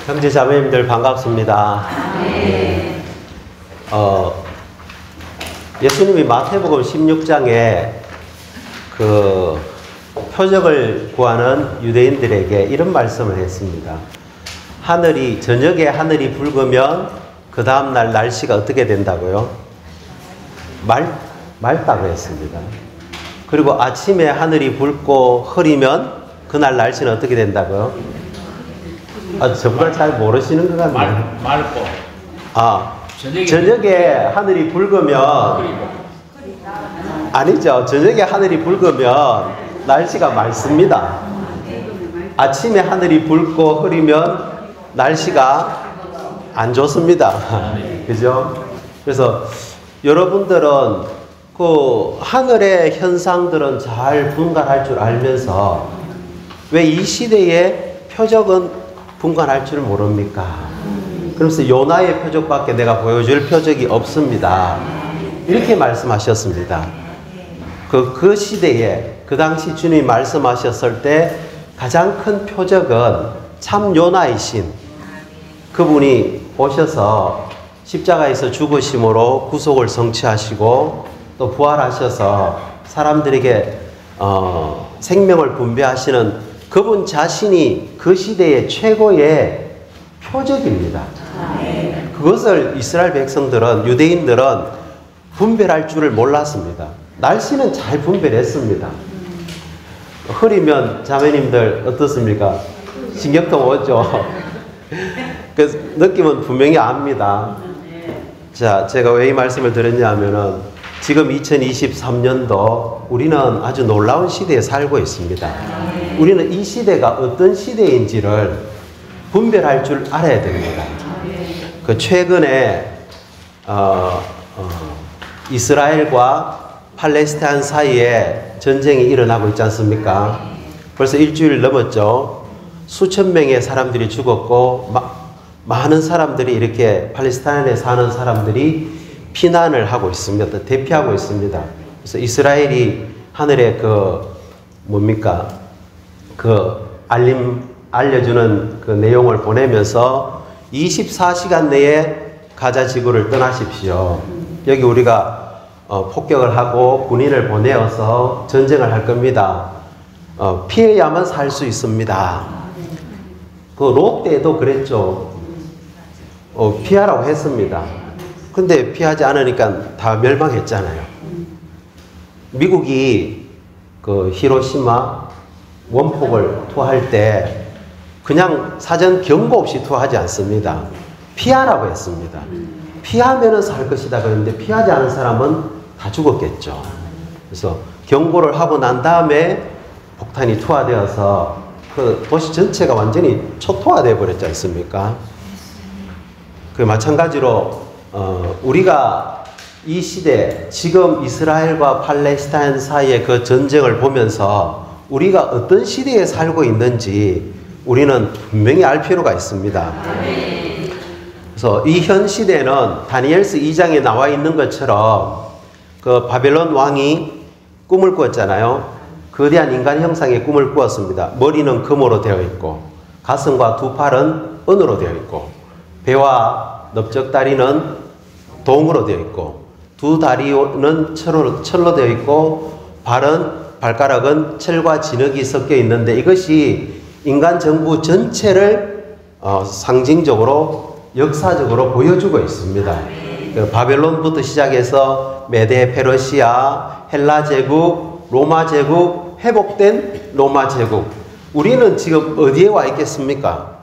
형제 자매님들 반갑습니다. 예수님이 마태복음 16장에 그 표적을 구하는 유대인들에게 이런 말씀을 했습니다. 저녁에 하늘이 붉으면 그 다음날 날씨가 어떻게 된다고요? 맑다고 했습니다. 그리고 아침에 하늘이 붉고 흐리면 그날 날씨는 어떻게 된다고요? 저보다 잘 모르시는 것 같네요. 맑고. 저녁에 하늘이 붉으면 아니죠. 저녁에 하늘이 붉으면 날씨가 맑습니다. 아침에 하늘이 붉고 흐리면 날씨가 안 좋습니다. 그죠? 그래서 여러분들은 그 하늘의 현상들은 잘 분간할 줄 알면서 왜 이 시대의 표적은 분간할 줄 모릅니까? 그래서 요나의 표적밖에 내가 보여줄 표적이 없습니다. 이렇게 말씀하셨습니다. 그 시대에 그 당시 주님이 말씀하셨을 때 가장 큰 표적은 참 요나이신 그분이 오셔서 십자가에서 죽으심으로 구속을 성취하시고 또 부활하셔서 사람들에게 생명을 분배하시는 그분 자신이 그 시대의 최고의 표적입니다. 그것을 이스라엘 백성들은, 유대인들은 분별할 줄을 몰랐습니다. 날씨는 잘 분별했습니다. 흐리면 자매님들 어떻습니까? 신경통 오죠? 그 느낌은 분명히 압니다. 자, 제가 왜 이 말씀을 드렸냐면은 지금 2023년도 우리는 아주 놀라운 시대에 살고 있습니다. 우리는 이 시대가 어떤 시대인지를 분별할 줄 알아야 됩니다. 그 최근에 이스라엘과 팔레스타인 사이에 전쟁이 일어나고 있지 않습니까? 벌써 일주일 넘었죠. 수천 명의 사람들이 죽었고 많은 사람들이 이렇게 팔레스타인에 사는 사람들이 피난을 하고 있습니다. 대피하고 있습니다. 그래서 이스라엘이 하늘에 알려주는 그 내용을 보내면서 24시간 내에 가자 지구를 떠나십시오. 여기 우리가 폭격을 하고 군인을 보내어서 전쟁을 할 겁니다. 피해야만 살 수 있습니다. 그 롯데도 그랬죠. 피하라고 했습니다. 근데 피하지 않으니까 다 멸망했잖아요. 미국이 그 히로시마 원폭을 투하할 때 그냥 사전 경고 없이 투하하지 않습니다. 피하라고 했습니다. 피하면은 살 것이다 그랬는데 피하지 않은 사람은 다 죽었겠죠. 그래서 경고를 하고 난 다음에 폭탄이 투하되어서 그 도시 전체가 완전히 초토화되어 버렸지 않습니까? 그 마찬가지로 우리가 이 시대 지금 이스라엘과 팔레스타인 사이의 그 전쟁을 보면서 우리가 어떤 시대에 살고 있는지 우리는 분명히 알 필요가 있습니다. 그래서 이 현 시대는 다니엘서 2장에 나와 있는 것처럼 그 바벨론 왕이 꿈을 꾸었잖아요. 거대한 인간 형상의 꿈을 꾸었습니다. 머리는 금으로 되어 있고 가슴과 두 팔은 은으로 되어 있고 배와 넓적다리는 동으로 되어 있고 두 다리는 철로 되어 있고 발가락은 철과 진흙이 섞여 있는데 이것이 인간 정부 전체를 상징적으로 역사적으로 보여주고 있습니다. 바벨론부터 시작해서 메데 페르시아, 헬라 제국, 로마 제국, 회복된 로마 제국. 우리는 지금 어디에 와 있겠습니까?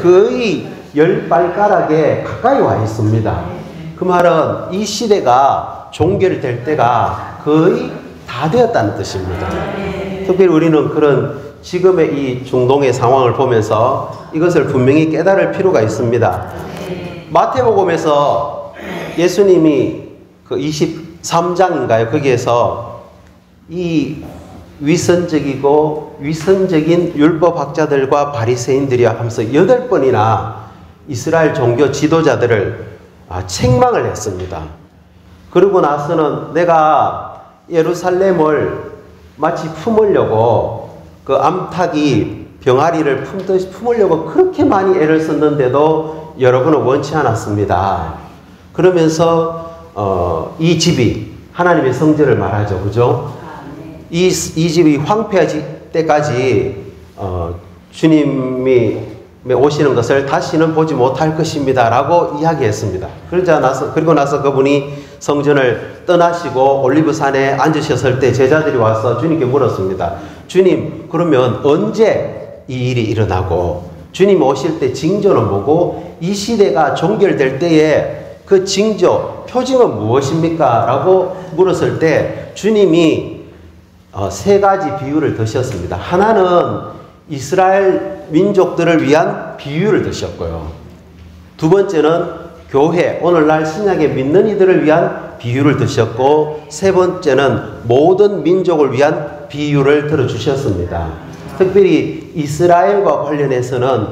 거의 10발가락에 가까이 와 있습니다. 그 말은 이 시대가 종결될 때가 거의 다 되었다는 뜻입니다. 특별히 우리는 그런 지금의 이 중동의 상황을 보면서 이것을 분명히 깨달을 필요가 있습니다. 마태복음에서 예수님이 그 23장인가요? 거기에서 이 위선적인 율법학자들과 바리새인들이 하면서 8번이나 이스라엘 종교 지도자들을 책망을 했습니다. 그러고 나서는 내가 예루살렘을 마치 품으려고 그 암탉이 병아리를 품으려고 그렇게 많이 애를 썼는데도 여러분은 원치 않았습니다. 그러면서 이 집이 하나님의 성전을 말하죠. 그죠? 이 집이 황폐할 때까지 주님이 오시는 것을 다시는 보지 못할 것입니다. 라고 이야기했습니다. 그리고 나서 그분이 성전을 떠나시고 올리브산에 앉으셨을 때 제자들이 와서 주님께 물었습니다. 주님, 그러면 언제 이 일이 일어나고 주님 오실 때 징조는 뭐고 이 시대가 종결될 때에 그 징조, 표징은 무엇입니까? 라고 물었을 때 주님이 세 가지 비유를 드셨습니다. 하나는 이스라엘 민족들을 위한 비유를 드셨고요. 두 번째는 교회, 오늘날 신약에 믿는 이들을 위한 비유를 드셨고, 세 번째는 모든 민족을 위한 비유를 들어주셨습니다. 특별히 이스라엘과 관련해서는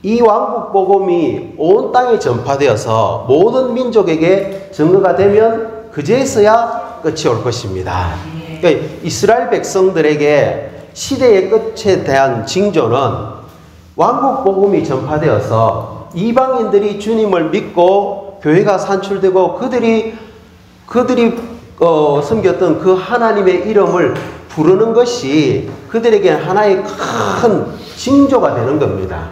이 왕국 복음이 온 땅에 전파되어서 모든 민족에게 증거가 되면 그제서야 끝이 올 것입니다. 그러니까 이스라엘 백성들에게 시대의 끝에 대한 징조는 왕국 복음이 전파되어서 이방인들이 주님을 믿고 교회가 산출되고 그들이 섬겼던 그 하나님의 이름을 부르는 것이 그들에게 하나의 큰 징조가 되는 겁니다.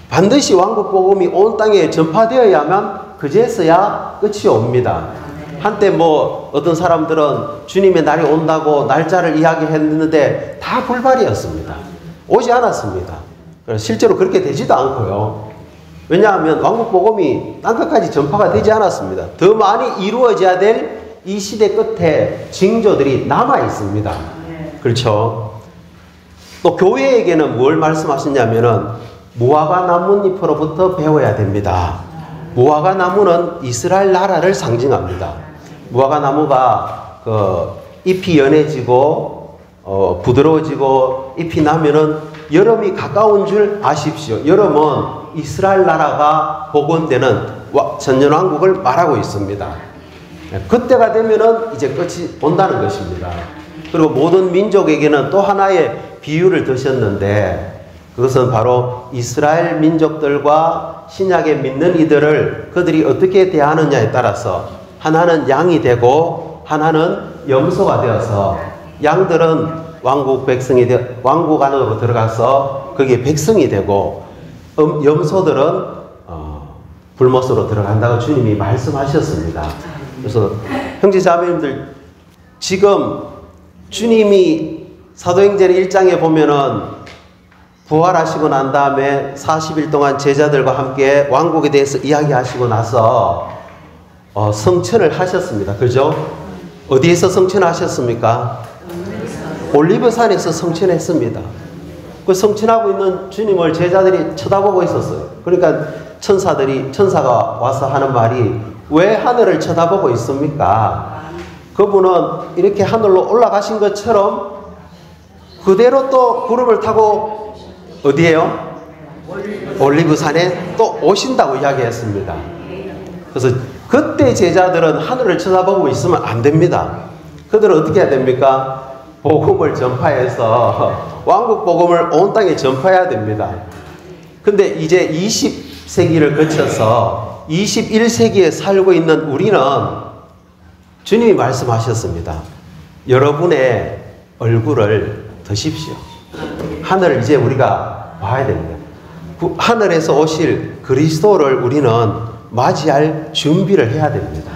반드시 왕국 복음이 온 땅에 전파되어야만 그제서야 끝이 옵니다. 한때 어떤 사람들은 주님의 날이 온다고 날짜를 이야기했는데 다 불발이었습니다. 오지 않았습니다. 실제로 그렇게 되지도 않고요. 왜냐하면 왕국 복음이 땅끝까지 전파가 되지 않았습니다. 더 많이 이루어져야 될 이 시대 끝에 징조들이 남아 있습니다. 그렇죠? 또 교회에게는 뭘 말씀하셨냐면은 무화과 나뭇잎으로부터 배워야 됩니다. 무화과 나무는 이스라엘 나라를 상징합니다. 무화과 나무가 잎이 연해지고 부드러워지고 잎이 나면은 여름이 가까운 줄 아십시오. 여름은 이스라엘 나라가 복원되는 천년왕국을 말하고 있습니다. 그때가 되면은 이제 끝이 온다는 것입니다. 그리고 모든 민족에게는 또 하나의 비유를 드셨는데 그것은 바로 이스라엘 민족들과 신약에 믿는 이들을 그들이 어떻게 대하느냐에 따라서 하나는 양이 되고 하나는 염소가 되어서 양들은 왕국 안으로 들어가서 그게 백성이 되고 염소들은 불못으로 들어간다고 주님이 말씀하셨습니다. 그래서 형제자매님들 지금 주님이 사도행전 1장에 보면은 부활하시고 난 다음에 40일 동안 제자들과 함께 왕국에 대해서 이야기하시고 나서 성천을 하셨습니다. 그죠? 어디에서 성천하셨습니까? 올리브산에서 성천했습니다. 그 성천하고 있는 주님을 제자들이 쳐다보고 있었어요. 그러니까 천사가 와서 하는 말이 왜 하늘을 쳐다보고 있습니까? 그분은 이렇게 하늘로 올라가신 것처럼 그대로 또 구름을 타고 어디에요? 올리브산에 또 오신다고 이야기했습니다. 그래서 그때 제자들은 하늘을 쳐다보고 있으면 안 됩니다. 그들은 어떻게 해야 됩니까? 복음을 전파해서 왕국 복음을 온 땅에 전파해야 됩니다. 근데 이제 20세기를 거쳐서 21세기에 살고 있는 우리는 주님이 말씀하셨습니다. 여러분의 얼굴을 드십시오. 하늘을 이제 우리가 봐야 됩니다. 하늘에서 오실 그리스도를 우리는 맞이할 준비를 해야 됩니다.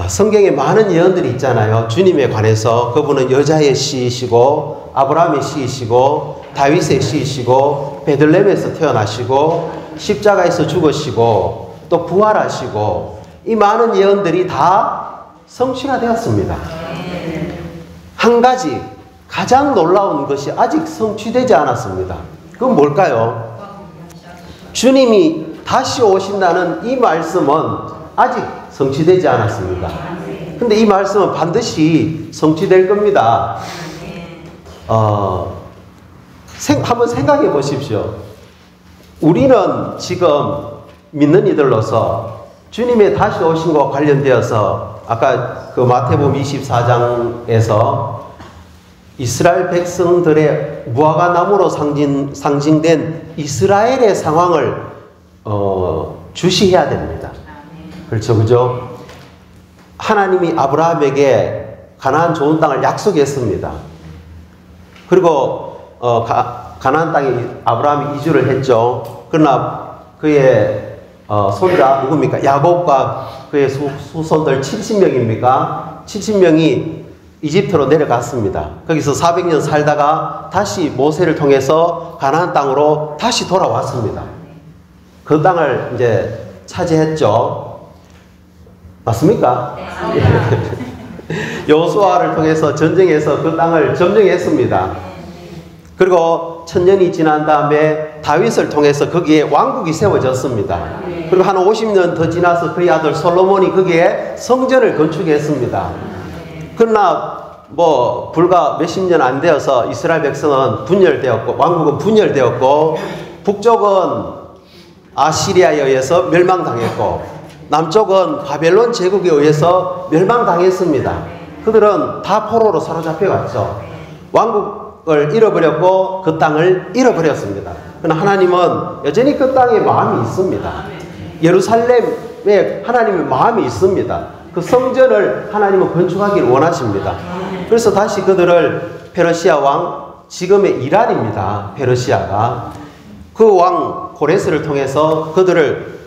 성경에 많은 예언들이 있잖아요. 주님에 관해서 그분은 여자의 씨이시고 아브라함의 씨이시고 다윗의 씨이시고 베들레헴에서 태어나시고 십자가에서 죽으시고 또 부활하시고 이 많은 예언들이 다 성취가 되었습니다. 한 가지 가장 놀라운 것이 아직 성취되지 않았습니다. 그건 뭘까요? 주님이 다시 오신다는 이 말씀은 아직 성취되지 않았습니다. 근데 이 말씀은 반드시 성취될 겁니다. 한번 생각해 보십시오. 우리는 지금 믿는 이들로서 주님의 다시 오심과 관련되어서 아까 그 마태복음 24장에서 이스라엘 백성들의 무화과 나무로 상징된 이스라엘의 상황을 주시해야 됩니다. 그렇죠, 그죠? 하나님이 아브라함에게 가나안 좋은 땅을 약속했습니다. 그리고 가나안 땅에 아브라함이 이주를 했죠. 그러나 그의 손자 누굽니까? 야곱과 그의 후손들 70명입니까? 70명이 이집트로 내려갔습니다. 거기서 400년 살다가 다시 모세를 통해서 가나안 땅으로 다시 돌아왔습니다. 그 땅을 이제 차지했죠. 맞습니까? 네. 여호수아를 통해서 전쟁해서 그 땅을 점령했습니다. 그리고 천년이 지난 다음에 다윗을 통해서 거기에 왕국이 세워졌습니다. 그리고 한 50년 더 지나서 그의 아들 솔로몬이 거기에 성전을 건축했습니다. 그러나 불과 몇십 년 안 되어서 이스라엘 백성은 분열되었고 왕국은 분열되었고 북쪽은 아시리아에 의해서 멸망당했고 남쪽은 바벨론 제국에 의해서 멸망당했습니다. 그들은 다 포로로 사로잡혀 갔죠. 왕국을 잃어버렸고 그 땅을 잃어버렸습니다. 그러나 하나님은 여전히 그 땅에 마음이 있습니다. 예루살렘에 하나님의 마음이 있습니다. 그 성전을 하나님은 건축하기를 원하십니다. 그래서 다시 그들을 페르시아 왕, 지금의 이란입니다. 페르시아가. 그 왕 고레스를 통해서 그들을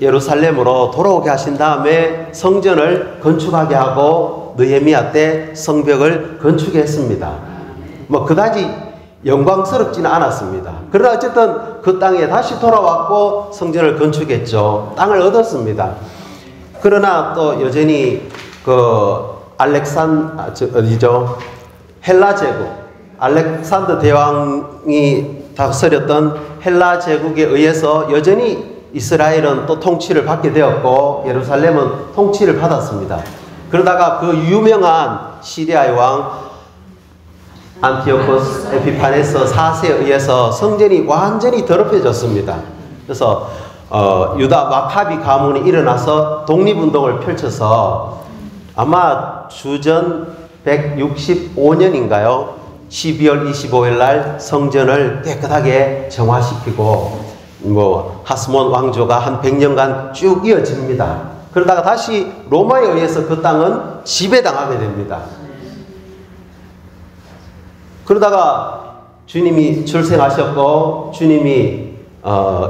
예루살렘으로 돌아오게 하신 다음에 성전을 건축하게 하고 느헤미야 때 성벽을 건축했습니다. 그다지 영광스럽지는 않았습니다. 그러나 어쨌든 그 땅에 다시 돌아왔고 성전을 건축했죠. 땅을 얻었습니다. 그러나 또 여전히 헬라 제국, 알렉산더 대왕이 다스렸던 헬라 제국에 의해서 여전히 이스라엘은 또 통치를 받게 되었고 예루살렘은 통치를 받았습니다. 그러다가 그 유명한 시리아의 왕 안티오코스 에피파네스 4세에 의해서 성전이 완전히 더럽혀졌습니다. 그래서 유다 마카비 가문이 일어나서 독립운동을 펼쳐서 아마 주전 165년인가요? 12월 25일 날 성전을 깨끗하게 정화시키고 하스몬 왕조가 한 100년간 쭉 이어집니다. 그러다가 다시 로마에 의해서 그 땅은 지배당하게 됩니다. 그러다가 주님이 출생하셨고 주님이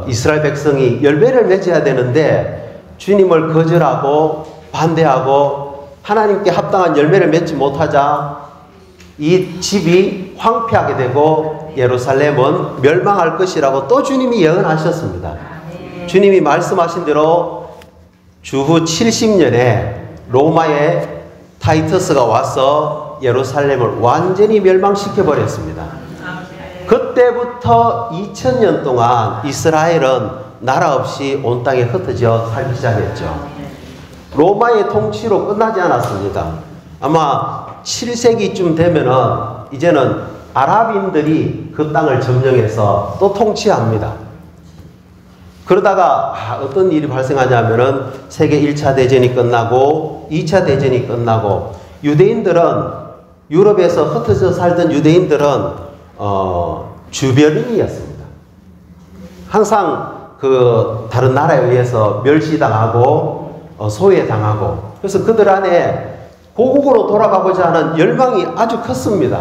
이스라엘 백성이 열매를 맺어야 되는데 주님을 거절하고 반대하고 하나님께 합당한 열매를 맺지 못하자 이 집이 황폐하게 되고 예루살렘은 멸망할 것이라고 또 주님이 예언하셨습니다. 주님이 말씀하신 대로 주후 70년에 로마의 타이터스가 와서 예루살렘을 완전히 멸망시켜 버렸습니다. 그때부터 2000년 동안 이스라엘은 나라 없이 온 땅에 흩어져 살기 시작했죠. 로마의 통치로 끝나지 않았습니다. 아마 7세기쯤 되면은 이제는 아랍인들이 그 땅을 점령해서 또 통치합니다. 그러다가 어떤 일이 발생하냐면은 세계 1차 대전이 끝나고 2차 대전이 끝나고 유대인들은 유럽에서 흩어져 살던 유대인들은 주변인이었습니다. 항상 그 다른 나라에 의해서 멸시당하고 소외당하고 그래서 그들 안에 고국으로 돌아가고자 하는 열망이 아주 컸습니다.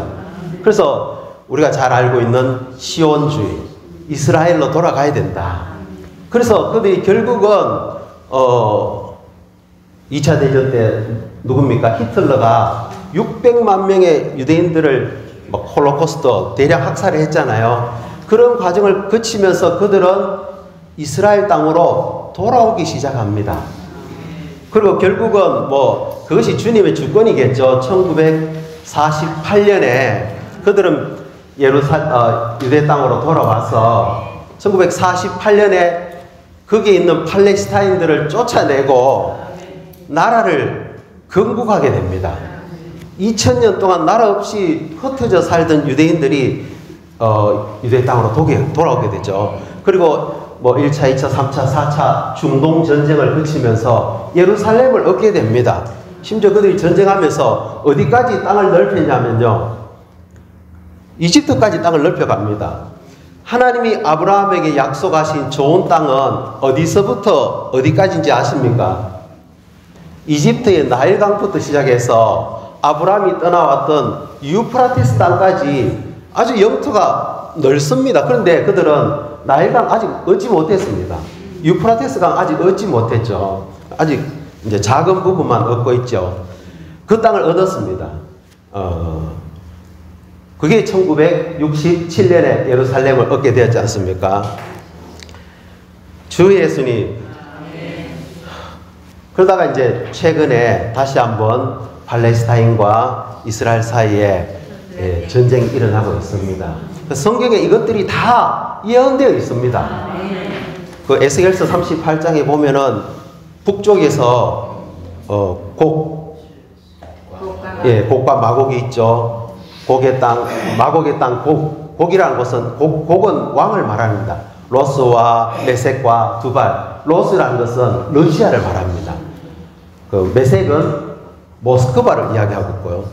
그래서 우리가 잘 알고 있는 시온주의, 이스라엘로 돌아가야 된다. 그래서 그들이 결국은 2차 대전 때 누굽니까? 히틀러가 600만 명의 유대인들을 홀로코스트 대량 학살을 했잖아요. 그런 과정을 거치면서 그들은 이스라엘 땅으로 돌아오기 시작합니다. 그리고 결국은 그것이 주님의 주권이겠죠. 1948년에 그들은 유대 땅으로 돌아와서 1948년에 거기에 있는 팔레스타인들을 쫓아내고 나라를 건국하게 됩니다. 2000년 동안 나라 없이 흩어져 살던 유대인들이 유대 땅으로 돌아오게 되죠. 그리고 1차, 2차, 3차, 4차 중동 전쟁을 거치면서 예루살렘을 얻게 됩니다. 심지어 그들이 전쟁하면서 어디까지 땅을 넓혔냐면요. 이집트까지 땅을 넓혀갑니다. 하나님이 아브라함에게 약속하신 좋은 땅은 어디서부터 어디까지인지 아십니까? 이집트의 나일강부터 시작해서 아브라함이 떠나왔던 유프라테스 땅까지 아주 영토가 넓습니다. 그런데 그들은 나일강 아직 얻지 못했습니다. 유프라테스강 아직 얻지 못했죠. 아직 이제 작은 부분만 얻고 있죠. 그 땅을 얻었습니다. 그게 1967년에 예루살렘을 얻게 되었지 않습니까? 주 예수님. 그러다가 이제 최근에 다시 한번 팔레스타인과 이스라엘 사이에 전쟁이 일어나고 있습니다. 성경에 이것들이 다 예언되어 있습니다. 그 에스겔서 38장에 보면은 북쪽에서 곡과 마곡이 있죠. 곡의 땅, 마곡의 땅, 곡이라는 것은 곡은 왕을 말합니다. 로스와 메섹과 두발. 로스라는 것은 러시아를 말합니다. 그 메섹은 모스크바를 이야기하고 있고요.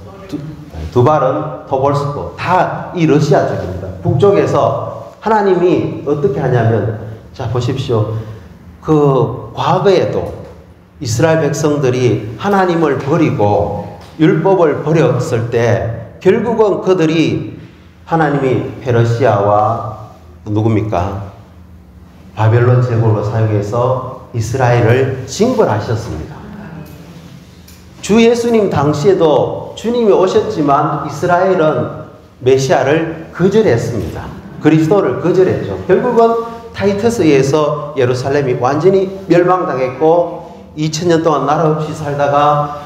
두발은 토볼스코. 다 이 러시아 쪽입니다. 북쪽에서 하나님이 어떻게 하냐면, 자 보십시오. 그 과거에도 이스라엘 백성들이 하나님을 버리고 율법을 버렸을 때 결국은 그들이 하나님이 페르시아와 누굽니까? 바벨론 제국을 사용해서 이스라엘을 징벌하셨습니다. 주 예수님 당시에도 주님이 오셨지만 이스라엘은 메시아를 거절했습니다. 그리스도를 거절했죠. 결국은 타이터스에 의해서 예루살렘이 완전히 멸망당했고 2000년 동안 나라 없이 살다가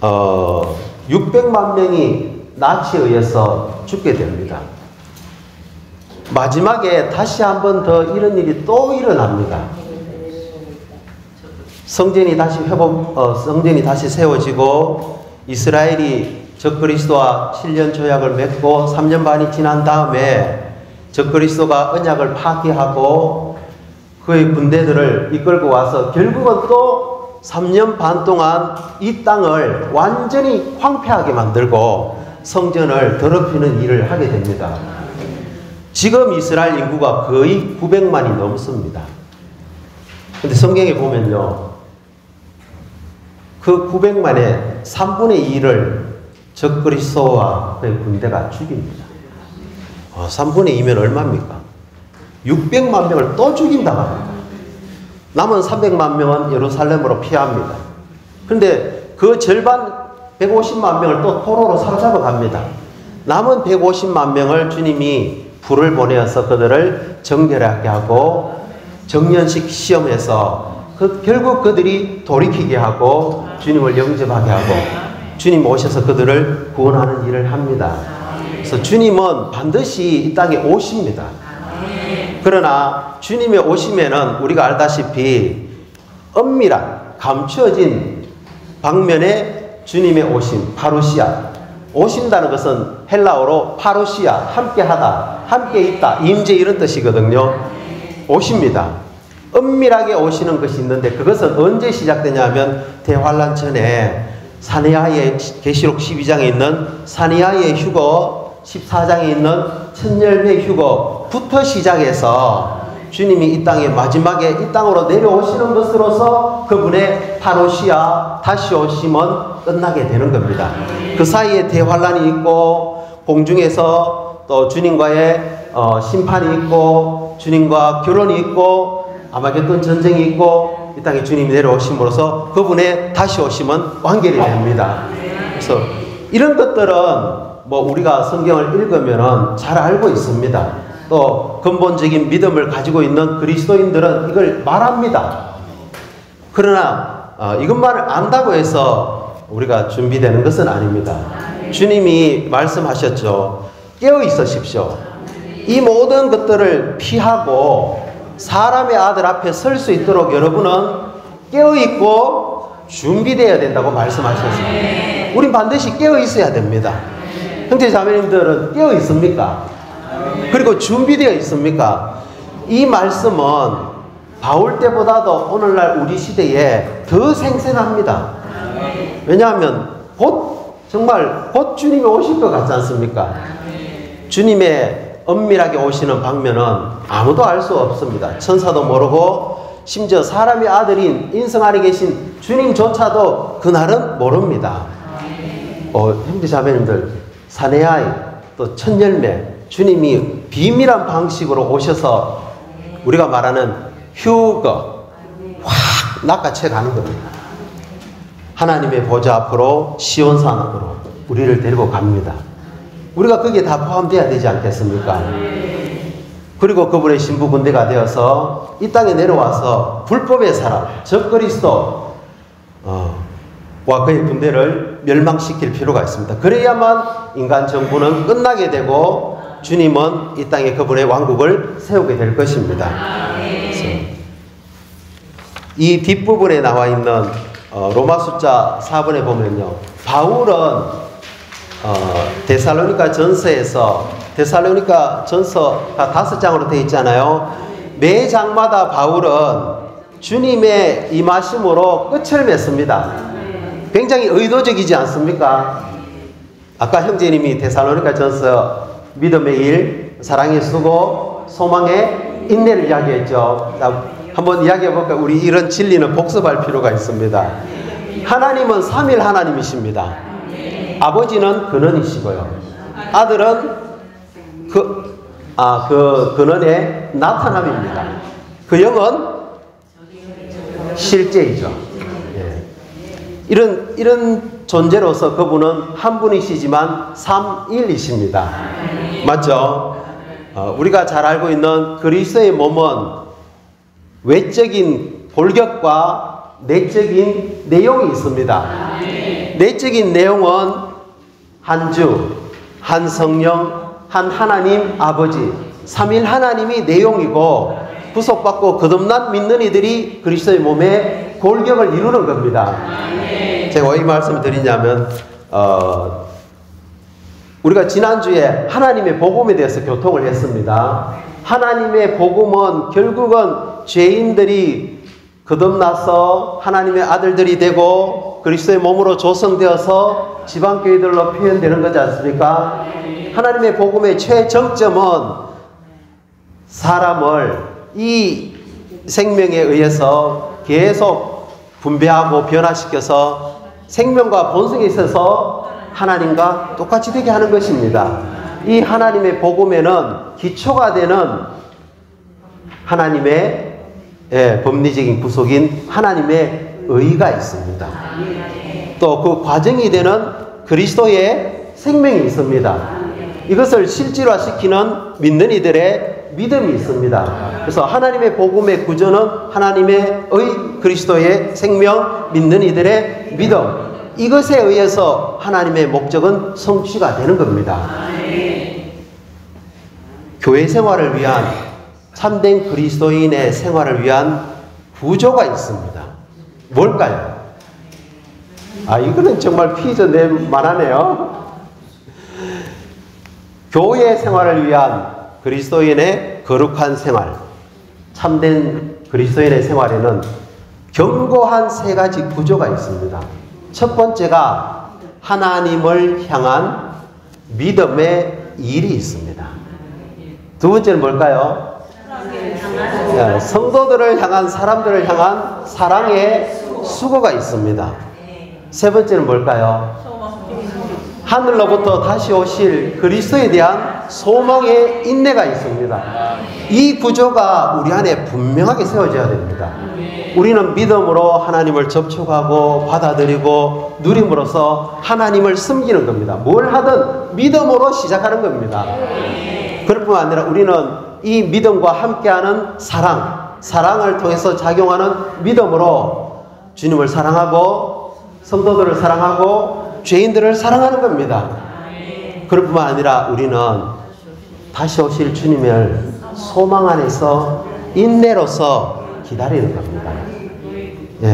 600만 명이 나치에 의해서 죽게 됩니다. 마지막에 다시 한 번 더 이런 일이 또 일어납니다. 성전이 다시 세워지고 이스라엘이 적그리스도와 7년 조약을 맺고 3년 반이 지난 다음에 적그리스도가 언약을 파기하고 그의 군대들을 이끌고 와서 결국은 또 3년 반 동안 이 땅을 완전히 황폐하게 만들고 성전을 더럽히는 일을 하게 됩니다. 지금 이스라엘 인구가 거의 900만이 넘습니다. 근데 성경에 보면요, 그 900만의 3분의 2를 적그리스도와 그의 군대가 죽입니다. 3분의 2면 얼마입니까? 600만 명을 또 죽인다고 합니다. 남은 300만 명은 예루살렘으로 피합니다. 그런데 그 절반 150만 명을 또 포로로 사로잡아 갑니다. 남은 150만 명을 주님이 불을 보내어서 그들을 정결하게 하고 정년식 시험해서 결국 그들이 돌이키게 하고 주님을 영접하게 하고 주님 오셔서 그들을 구원하는 일을 합니다. 그래서 주님은 반드시 이 땅에 오십니다. 그러나 주님의 오심에는 우리가 알다시피 엄밀한 감추어진 방면에 주님의 오심, 파루시아. 오신다는 것은 헬라어로 파루시아, 함께하다, 함께 있다, 임재 이런 뜻이거든요. 오십니다. 은밀하게 오시는 것이 있는데 그것은 언제 시작되냐면 대환란 전에 사내아의 계시록 12장에 있는 사내아의 휴거, 14장에 있는 천열매 휴거부터 시작해서 주님이 이 땅에 마지막에 이 땅으로 내려오시는 것으로서 그분의 파루시아 다시 오심은 끝나게 되는 겁니다. 그 사이에 대환란이 있고 공중에서 또 주님과의 심판이 있고 주님과 결혼이 있고 아마겟돈 전쟁이 있고 이 땅에 주님이 내려오심으로써 그분의 다시 오심은 완결이 됩니다. 그래서 이런 것들은 뭐 우리가 성경을 읽으면 잘 알고 있습니다. 또 근본적인 믿음을 가지고 있는 그리스도인들은 이걸 말합니다. 그러나 이것만을 안다고 해서 우리가 준비되는 것은 아닙니다. 주님이 말씀하셨죠. 깨어 있으십시오. 이 모든 것들을 피하고 사람의 아들 앞에 설 수 있도록 여러분은 깨어 있고 준비되어야 된다고 말씀하셨습니다. 우린 반드시 깨어 있어야 됩니다. 형제 자매님들은 깨어 있습니까? 그리고 준비되어 있습니까? 이 말씀은 바울 때보다도 오늘날 우리 시대에 더 생생합니다. 왜냐하면 정말 곧 주님이 오실 것 같지 않습니까? 주님의 엄밀하게 오시는 방면은 아무도 알 수 없습니다. 천사도 모르고 심지어 사람의 아들인 인성 안에 계신 주님조차도 그날은 모릅니다. 형제 자매님들, 사내아이 또 첫열매 주님이 비밀한 방식으로 오셔서 우리가 말하는 휴거 확 낚아채 가는 겁니다. 하나님의 보좌 앞으로 시온산으로 우리를 데리고 갑니다. 우리가 거기에 다 포함되어야 되지 않겠습니까? 그리고 그분의 신부 군대가 되어서 이 땅에 내려와서 불법의 사람, 적 그리스도 와 그의 군대를 멸망시킬 필요가 있습니다. 그래야만 인간 정부는 끝나게 되고 주님은 이 땅에 그분의 왕국을 세우게 될 것입니다. 이 뒷부분에 나와 있는 로마 숫자 4번에 보면요, 바울은 데살로니가 전서에서, 데살로니가 전서가 5장으로 되어 있잖아요. 매 장마다 바울은 주님의 임하심으로 끝을 맺습니다. 굉장히 의도적이지 않습니까? 아까 형제님이 데살로니가 전서 믿음의 일, 사랑의 수고, 소망의 인내를 이야기했죠. 한번 이야기해 볼까요? 우리 이런 진리는 복습할 필요가 있습니다. 하나님은 삼일 하나님이십니다. 아버지는 근원이시고요. 아들은 그 근원의 나타남입니다. 그 영은 실제이죠. 예. 이런 존재로서 그분은 한 분이시지만 삼일이십니다. 맞죠? 우리가 잘 알고 있는 그리스도의 몸은 외적인 골격과 내적인 내용이 있습니다. 내적인 내용은 한 주, 한 성령, 한 하나님 아버지, 삼일 하나님이 내용이고, 구속받고 거듭난 믿는 이들이 그리스도의 몸의 골격을 이루는 겁니다. 제가 왜 이 말씀을 드리냐면 우리가 지난주에 하나님의 복음에 대해서 교통을 했습니다. 하나님의 복음은 결국은 죄인들이 거듭나서 하나님의 아들들이 되고 그리스도의 몸으로 조성되어서 지방교회들로 표현되는 거지 않습니까? 하나님의 복음의 최정점은 사람을 이 생명에 의해서 계속 분배하고 변화시켜서 생명과 본성에 있어서 하나님과 똑같이 되게 하는 것입니다. 이 하나님의 복음에는 기초가 되는 하나님의 법리적인 구속인 하나님의 의가 있습니다. 또 그 과정이 되는 그리스도의 생명이 있습니다. 이것을 실질화시키는 믿는 이들의 믿음이 있습니다. 그래서 하나님의 복음의 구조는 하나님의 의, 그리스도의 생명, 믿는 이들의 믿음, 이것에 의해서 하나님의 목적은 성취가 되는 겁니다. 교회 생활을 위한, 참된 그리스도인의 생활을 위한 구조가 있습니다. 뭘까요? 이거는 정말 퀴즈 낼만하네요. 교회 생활을 위한 그리스도인의 거룩한 생활, 참된 그리스도인의 생활에는 견고한 3가지 구조가 있습니다. 첫 번째가 하나님을 향한 믿음의 일이 있습니다. 두 번째는 뭘까요? 성도들을 향한, 사람들을 향한 사랑의 수고가 있습니다. 세 번째는 뭘까요? 하늘로부터 다시 오실 그리스도에 대한 소망의 인내가 있습니다. 이 구조가 우리 안에 분명하게 세워져야 됩니다. 우리는 믿음으로 하나님을 접촉하고 받아들이고 누림으로써 하나님을 섬기는 겁니다. 뭘 하든 믿음으로 시작하는 겁니다. 그럴 뿐만 아니라 우리는 이 믿음과 함께하는 사랑을 통해서 작용하는 믿음으로 주님을 사랑하고 성도들을 사랑하고 죄인들을 사랑하는 겁니다. 그럴 뿐만 아니라 우리는 다시 오실 주님을 소망 안에서 인내로서 기다리는 겁니다.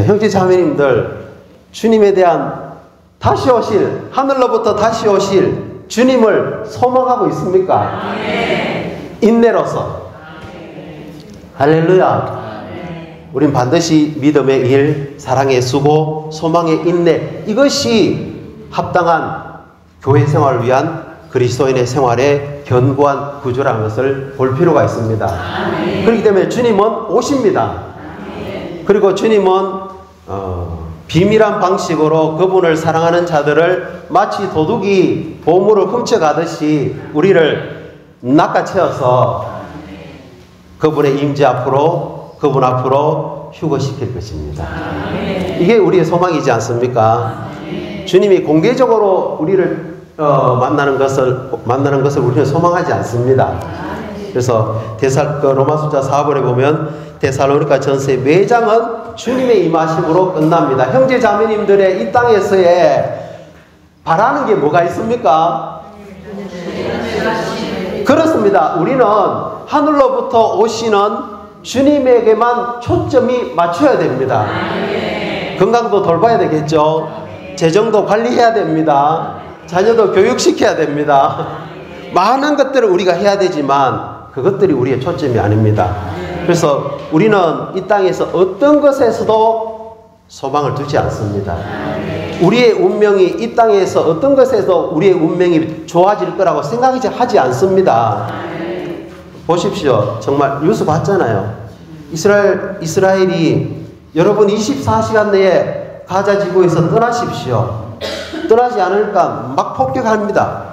형제 자매님들, 주님에 대한 다시 오실, 하늘로부터 다시 오실 주님을 소망하고 있습니까? 인내로서. 할렐루야. 우린 반드시 믿음의 일, 사랑의 수고, 소망의 인내, 이것이 합당한 교회 생활을 위한 그리스도인의 생활의 견고한 구조라는 것을 볼 필요가 있습니다. 그렇기 때문에 주님은 오십니다. 그리고 주님은 비밀한 방식으로 그분을 사랑하는 자들을 마치 도둑이 보물을 훔쳐가듯이 우리를 낚아채어서 그분의 임재 앞으로, 그분 앞으로 휴거시킬 것입니다. 이게 우리의 소망이지 않습니까? 주님이 공개적으로 우리를 만나는 것을 우리는 소망하지 않습니다. 그래서 로마서자 4번에 보면 데살로니가 전서의 매장은 주님의 임하심으로 끝납니다. 형제 자매님들의 이 땅에서의 바라는 게 뭐가 있습니까? 그렇습니다. 우리는 하늘로부터 오시는 주님에게만 초점이 맞춰야 됩니다. 건강도 돌봐야 되겠죠. 재정도 관리해야 됩니다. 자녀도 교육시켜야 됩니다. 많은 것들을 우리가 해야 되지만 그것들이 우리의 초점이 아닙니다. 그래서 우리는 이 땅에서 어떤 것에서도 소망을 두지 않습니다. 우리의 운명이 이 땅에서 어떤 것에서 우리의 운명이 좋아질 거라고 생각하지 않습니다. 보십시오. 정말 뉴스 봤잖아요. 이스라엘이 여러분 24시간 내에 가자 지구에서 떠나십시오. 떠나지 않으니까 막 폭격합니다.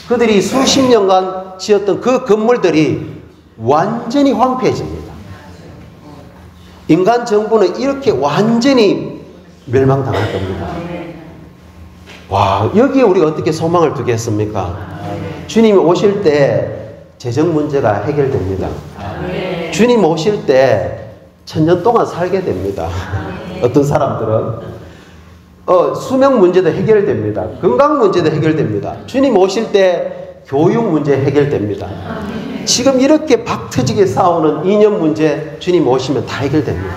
그들이 수십 년간 지었던 그 건물들이 완전히 황폐해집니다. 인간 정부는 이렇게 완전히 멸망당할 겁니다. 와, 여기에 우리가 어떻게 소망을 두겠습니까? 주님이 오실 때 재정 문제가 해결됩니다. 주님 오실 때 천년 동안 살게 됩니다. 어떤 사람들은 수명 문제도 해결됩니다. 건강 문제도 해결됩니다. 주님 오실 때 교육 문제 해결됩니다. 지금 이렇게 박 터지게 싸우는 이념 문제 주님 오시면 다 해결됩니다.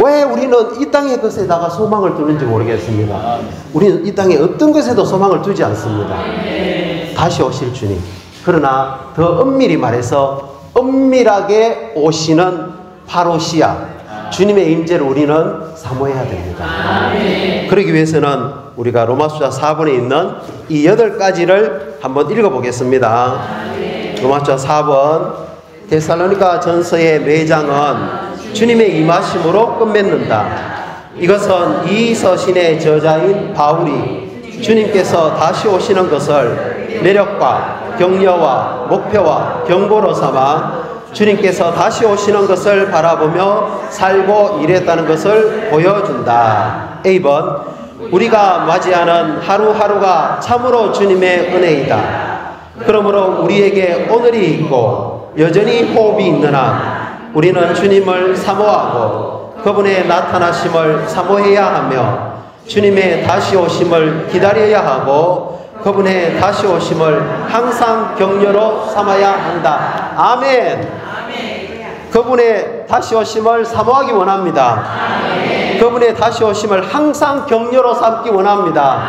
왜 우리는 이 땅의 것에다가 소망을 두는지 모르겠습니다. 우리는 이 땅에 어떤 것에도 소망을 두지 않습니다. 다시 오실 주님. 그러나 더 엄밀히 말해서 엄밀하게 오시는 파로시아 주님의 임재를 우리는 사모해야 됩니다. 그러기 위해서는 우리가 로마서자 4번에 있는 이 8가지를 한번 읽어보겠습니다. 로마서자 4번 데살로니가 전서의 매장은 주님의 임하심으로 끝맺는다. 이것은 이 서신의 저자인 바울이 주님께서 다시 오시는 것을 매력과 격려와 목표와 경고로 삼아 주님께서 다시 오시는 것을 바라보며 살고 일했다는 것을 보여준다. A번 우리가 맞이하는 하루하루가 참으로 주님의 은혜이다. 그러므로 우리에게 오늘이 있고 여전히 호흡이 있는 한 우리는 주님을 사모하고 그분의 나타나심을 사모해야 하며 주님의 다시 오심을 기다려야 하고 그분의 다시 오심을 항상 격려로 삼아야 한다. 아멘. 그분의 다시 오심을 사모하기 원합니다. 그분의 다시 오심을 항상 격려로 삼기 원합니다.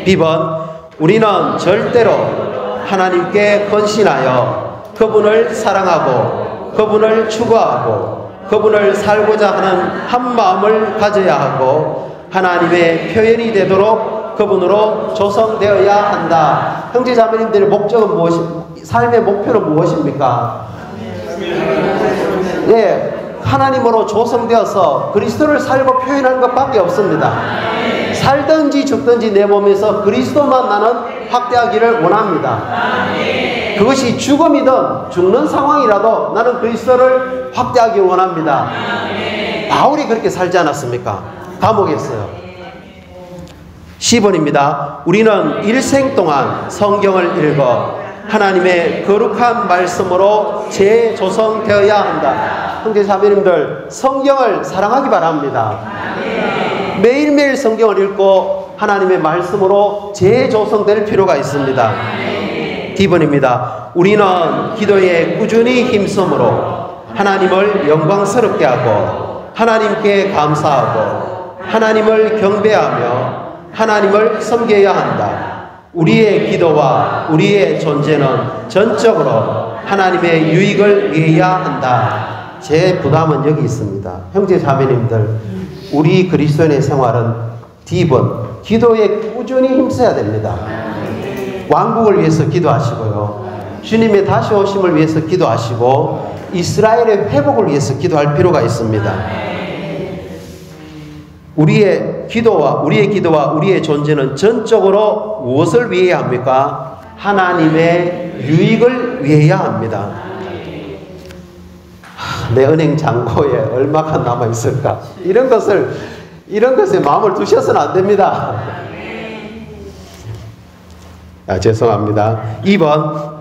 B번 우리는 절대로 하나님께 헌신하여 그분을 사랑하고 그분을 추구하고 그분을 살고자 하는 한 마음을 가져야 하고 하나님의 표현이 되도록 그분으로 조성되어야 한다. 형제 자매님들의 목적은 삶의 목표는 무엇입니까? 예, 하나님으로 조성되어서 그리스도를 살고 표현하는 것밖에 없습니다. 살든지 죽든지 내 몸에서 그리스도만 나는 확대하기를 원합니다. 그것이 죽음이든 죽는 상황이라도 나는 그리스도를 확대하기 원합니다. 바울이 그렇게 살지 않았습니까? 감옥에서요. 10번입니다. 우리는 일생 동안 성경을 읽어 하나님의 거룩한 말씀으로 재조성되어야 한다. 형제 자매님들 성경을 사랑하기 바랍니다. 매일매일 성경을 읽고 하나님의 말씀으로 재조성될 필요가 있습니다. D번입니다. 우리는 기도에 꾸준히 힘쓰므로 하나님을 영광스럽게 하고 하나님께 감사하고 하나님을 경배하며 하나님을 섬겨야 한다. 우리의 기도와 우리의 존재는 전적으로 하나님의 유익을 위해야 한다. 제 부담은 여기 있습니다. 형제 자매님들, 우리 그리스도인의 생활은 D번 기도에 꾸준히 힘써야 됩니다. 왕국을 위해서 기도하시고요. 주님의 다시 오심을 위해서 기도하시고 이스라엘의 회복을 위해서 기도할 필요가 있습니다. 우리의 기도와 우리의 존재는 전적으로 무엇을 위해야 합니까? 하나님의 유익을 위해야 합니다. 내 은행 잔고에 얼마가 남아 있을까? 이런 것에 마음을 두셔서는 안 됩니다. 죄송합니다. 2번,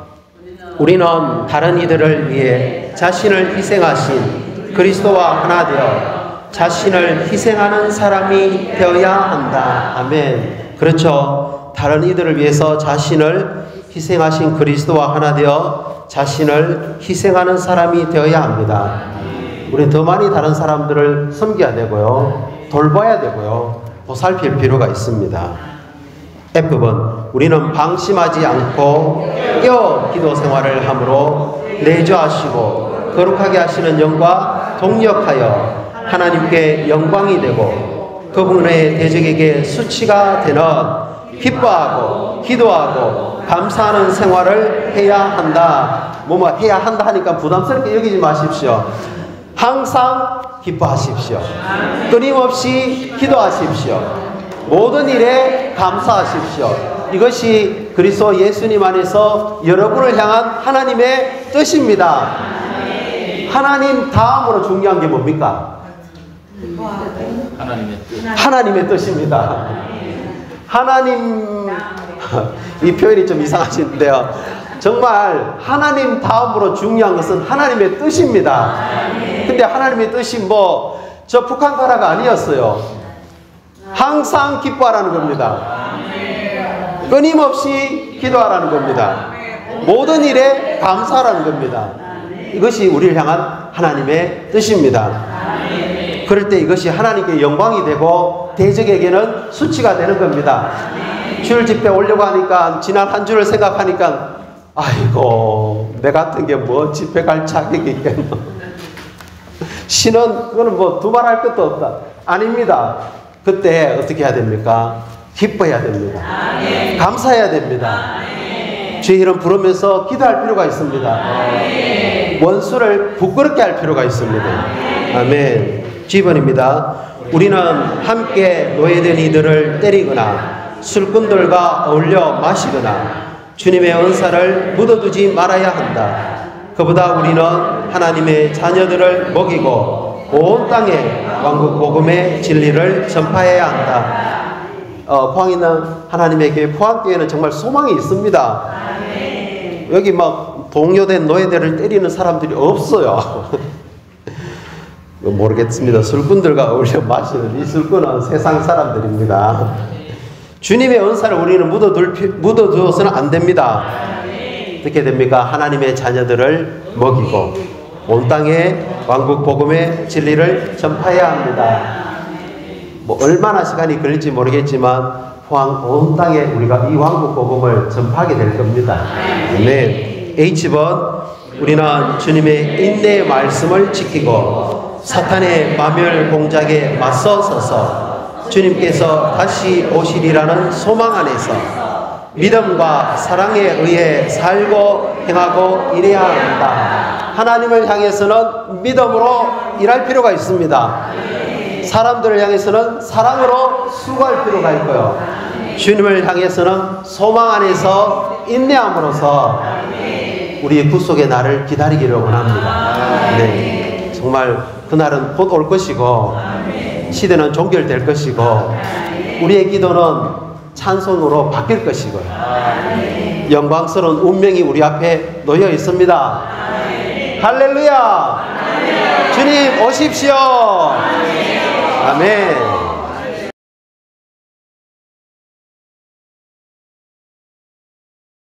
우리는 다른 이들을 위해 자신을 희생하신 그리스도와 하나 되어 자신을 희생하는 사람이 되어야 한다. 아멘. 그렇죠. 다른 이들을 위해서 자신을 희생하신 그리스도와 하나 되어 자신을 희생하는 사람이 되어야 합니다. 우리는 더 많이 다른 사람들을 섬겨야 되고요. 돌봐야 되고요. 보살필 필요가 있습니다. F번, 우리는 방심하지 않고 깨어 기도 생활을 함으로 내주하시고 거룩하게 하시는 영과 동력하여 하나님께 영광이 되고 그분의 대적에게 수치가 되는 기뻐하고 기도하고 감사하는 생활을 해야 한다. 뭐뭐 해야 한다 하니까 부담스럽게 여기지 마십시오. 항상 기뻐하십시오. 끊임없이 기도하십시오. 모든 일에 감사하십시오. 이것이 그리스도 예수님 안에서 여러분을 향한 하나님의 뜻입니다. 하나님 다음으로 중요한 게 뭡니까? 하나님의 뜻입니다. 하나님, 이 표현이 좀 이상하신데요. 정말 하나님 다음으로 중요한 것은 하나님의 뜻입니다. 근데 하나님의 뜻이 저 북한 나라가 아니었어요. 항상 기뻐하라는 겁니다. 끊임없이 기도하라는 겁니다. 모든 일에 감사하라는 겁니다. 이것이 우리를 향한 하나님의 뜻입니다. 그럴 때 이것이 하나님께 영광이 되고 대적에게는 수치가 되는 겁니다. 주일 집회 오려고 하니까 지난 한 주를 생각하니까 아이고 내 같은 게 집회 갈 자격이 있겠노. 신은 그거는 두말할 것도 없다. 아닙니다. 그때 어떻게 해야 됩니까? 기뻐해야 됩니다. 감사해야 됩니다. 주의 이름 부르면서 기도할 필요가 있습니다. 원수를 부끄럽게 할 필요가 있습니다. 아멘. G번입니다. 우리는 함께 노예된 이들을 때리거나 술꾼들과 어울려 마시거나 주님의 은사를 묻어두지 말아야 한다. 그보다 우리는 하나님의 자녀들을 먹이고 온 땅에 왕국 복음의 진리를 전파해야 한다. 포항에 있는 하나님의 교회 포항교회는 정말 소망이 있습니다. 여기 동요된 노예들을 때리는 사람들이 없어요. 모르겠습니다. 술꾼들과 어울려 마시는 이 술꾼은 세상 사람들입니다. 주님의 은사를 우리는 묻어두어서는 안 됩니다. 어떻게 됩니까? 하나님의 자녀들을 먹이고 온 땅에 왕국 복음의 진리를 전파해야 합니다. 얼마나 시간이 걸릴지 모르겠지만 포항 온 땅에 우리가 이 왕국 복음을 전파하게 될 겁니다. 아멘. H번, 우리는 주님의 인내의 말씀을 지키고 사탄의 마멸 공작에 맞서 서서 주님께서 다시 오시리라는 소망 안에서 믿음과 사랑에 의해 살고 행하고 일해야 한다. 하나님을 향해서는 믿음으로 일할 필요가 있습니다. 사람들을 향해서는 사랑으로 수고할 필요가 있고요. 주님을 향해서는 소망 안에서 인내함으로써 우리의 구속의 날을 기다리기를 원합니다. 네, 정말 그날은 곧 올 것이고 시대는 종결될 것이고 우리의 기도는 찬송으로 바뀔 것이고요. 영광스러운 운명이 우리 앞에 놓여 있습니다. 할렐루야! 주님 오십시오! 아멘.